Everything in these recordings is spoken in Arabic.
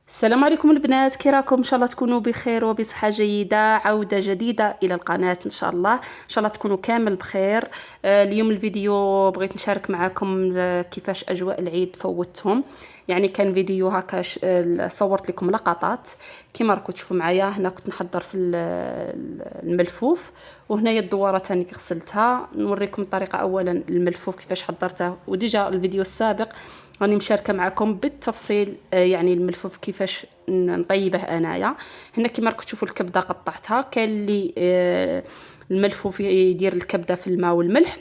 السلام عليكم البنات، كي راكم؟ ان شاء الله تكونوا بخير وبصحه جيده. عوده جديده الى القناه ان شاء الله. ان شاء الله تكونوا كامل بخير. اليوم الفيديو بغيت نشارك معكم كيفاش اجواء العيد فوتهم. يعني كان فيديو هكا صورت لكم لقطات كيما راكم تشوفوا معايا. هنا كنت نحضر في الملفوف، وهنايا الدواره تاني غسلتها. نوريكم الطريقه. اولا الملفوف كيفاش حضرته، وديجا الفيديو السابق راني مشاركه معكم بالتفصيل. يعني الملفوف كيفاش نطيبه انايا. هنا كما راكم تشوفوا الكبده قطعتها. كاين اللي الملفوف يدير الكبده في الماء والملح،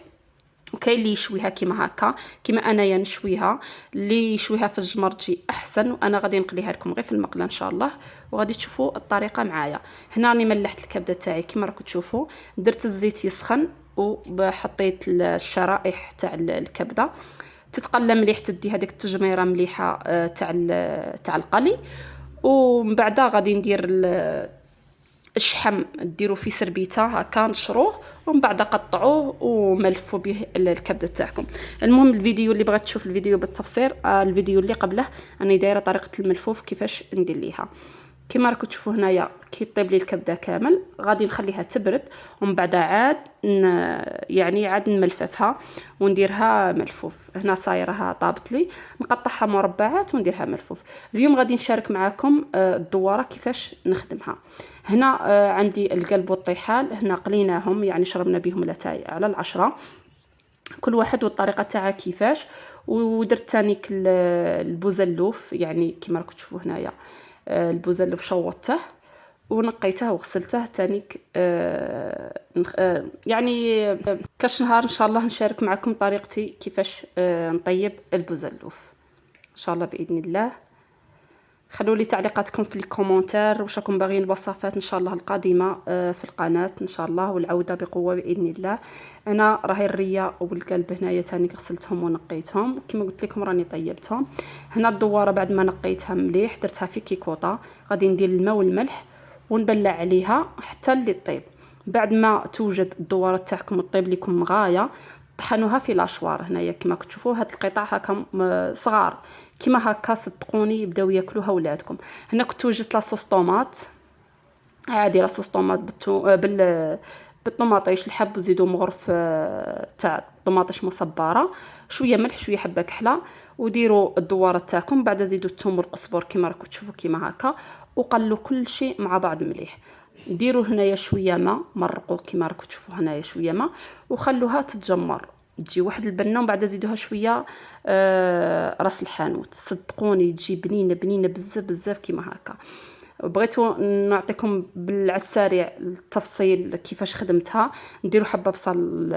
وكاين اللي يشويها كيما هكا كيما انايا نشويها. اللي يشويها في الجمر تجي احسن، وانا غادي نقليها لكم غير في المقله ان شاء الله، وغادي تشوفوا الطريقه معايا. هنا راني ملحت الكبده تاعي كيما راكم تشوفوا. درت الزيت يسخن وحطيت الشرائح تاع الكبده تتقلى مليح، تدي هذيك التجميره مليحه تاع القلي. ومن بعد غادي ندير الشحم، ديروا فيه سربيته هكا نشروه، ومن بعد قطعوه وملفوا به الكبده تاعكم. المهم الفيديو اللي بغيت تشوف الفيديو بالتفصيل، الفيديو اللي قبله راني دايره طريقه الملفوف كيفاش ندير ليها. كما راكم تشوفوا هنايا كي طيب لي الكبده كامل غادي نخليها تبرد، ومن بعد عاد يعني عاد نملففها ونديرها ملفوف. هنا صايرها طابت لي، نقطعها مربعات ونديرها ملفوف. اليوم غادي نشارك معكم الدواره كيفاش نخدمها. هنا عندي القلب والطيحال، هنا قليناهم يعني شربنا بهم لتاي على 10، كل واحد والطريقه تاعها كيفاش. ودرت تانيك البوزلوف، يعني كما راكم تشوفوا هنايا البوزلوف شوطته ونقيته وغسلته تانيك. يعني كاش نهار ان شاء الله نشارك معكم طريقتي كيفاش نطيب البوزلوف ان شاء الله باذن الله. خلوا لي تعليقاتكم في الكومنتار، واش راكم باغيين الوصفات ان شاء الله القادمه في القناه ان شاء الله، والعوده بقوه باذن الله. انا راهي الريه والقلب هنايا تاني غسلتهم ونقيتهم كما قلت لكم، راني طيبتهم. هنا الدواره بعد ما نقيتها مليح درتها في كيكوطه، غادي ندير الماء والملح ونبلع عليها حتى اللي طيب. بعد ما توجد الدواره تاعكم وطيب لكم غايه، طحنوها في لاشوار. هنايا كما كتشوفوا هاد القطع هكا صغار كيما هكا، صدقوني يبداو ياكلوها ولادكم. هنا كنت وجدت لاصوص طوماط عادي، لاصوص طوماط بالطوماطيش الحب، وزيدوا مغرف تاع طوماطيش مصبره، شويه ملح شويه حبه كحله، وديروا الدواره تاعكم. بعد زيدوا الثوم والقزبر كما راكم تشوفوا كيما هكا، وقلوا كل شيء مع بعض مليح. ديروا هنايا شويه ماء، مرقوا كما راكم تشوفوا هنايا شويه ماء، وخلوها تتجمر تجي واحد البنه. ومن بعد زيدوها شويه راس الحانوت، صدقوني تجي بنينه بنينه بزاف بزاف كيما هكا. بغيتو نعطيكم على السريع التفصيل كيفاش خدمتها. نديروا حبه بصل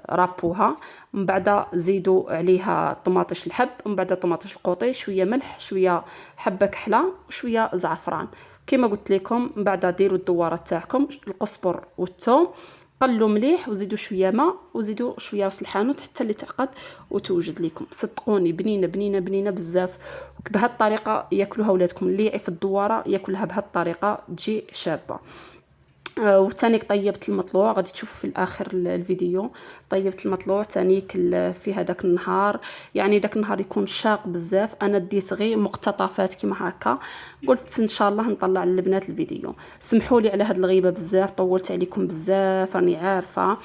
رابوها، من بعد زيدوا عليها طماطيش الحب، ومن بعد طماطيش القوطي، شويه ملح شويه حبه كحله وشويه زعفران كما قلت لكم. من بعد ديروا الدواره تاعكم القزبر والثوم، قلوا مليح وزيدوا شويه ماء وزيدوا شويه راس الحانوت حتى اللي تعقد وتوجد لكم. صدقوني بنينه بنينه بنينه بزاف. بهذه الطريقه ياكلوها ولادكم. اللي يعرف الدواره ياكلها بهذه الطريقه تجي شابه. وتانيك طيبت المطلوع، غادي تشوفوا في الاخر الفيديو. طيبت المطلوع تانيك في هذاك النهار، يعني داك النهار يكون شاق بزاف. انا ديت غير مقتطفات كيما هكا، قلت ان شاء الله نطلع للبنات الفيديو. سمحوا لي على هاد الغيبه بزاف، طولت عليكم بزاف راني عارفه،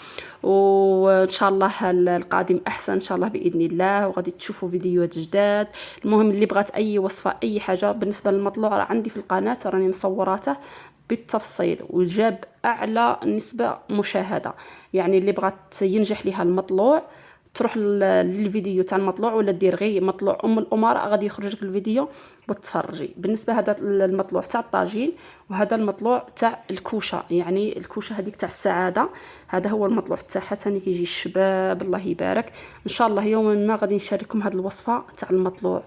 وان شاء الله القادم احسن ان شاء الله باذن الله، وغادي تشوفوا فيديوهات جداد. المهم اللي بغات اي وصفه اي حاجه بالنسبه للمطلوع راه عندي في القناه، راني مصوراته بالتفصيل وجاب اعلى نسبه مشاهده. يعني اللي بغات ينجح لها المطلوع تروح للفيديو تاع المطلوع، ولا دير غير مطلوع الامراء غادي يخرج لك الفيديو وتفرجي. بالنسبه هذا المطلوع تاع الطاجين، وهذا المطلوع تاع الكوشه، يعني الكوشه هذيك تاع السعاده، هذا هو المطلوع تاعها تاني كيجي الشباب الله يبارك. ان شاء الله يوما ما غادي نشارككم هذه الوصفه تاع المطلوع،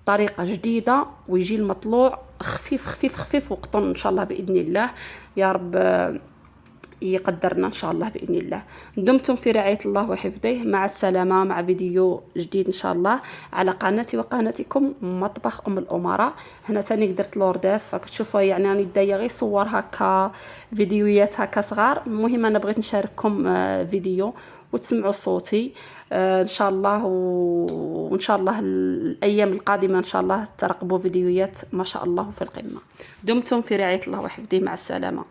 طريقه جديده، ويجي المطلوع خفيف خفيف خفيف وقطن ان شاء الله باذن الله. يا رب يقدرنا ان شاء الله باذن الله. دمتم في رعايه الله وحفظه، مع السلامه، مع فيديو جديد ان شاء الله على قناتي وقناتكم مطبخ ام الامراء. هنا ثاني درت لورداف راك تشوفوا، يعني راني دايه غير صور هكا، فيديوهات هكا صغار. المهم انا بغيت نشارككم فيديو وتسمعوا صوتي ان شاء الله. وان شاء الله الايام القادمه ان شاء الله تراقبوا فيديوهات ما شاء الله في القمه. دمتم في رعايه الله وحفظه، مع السلامه.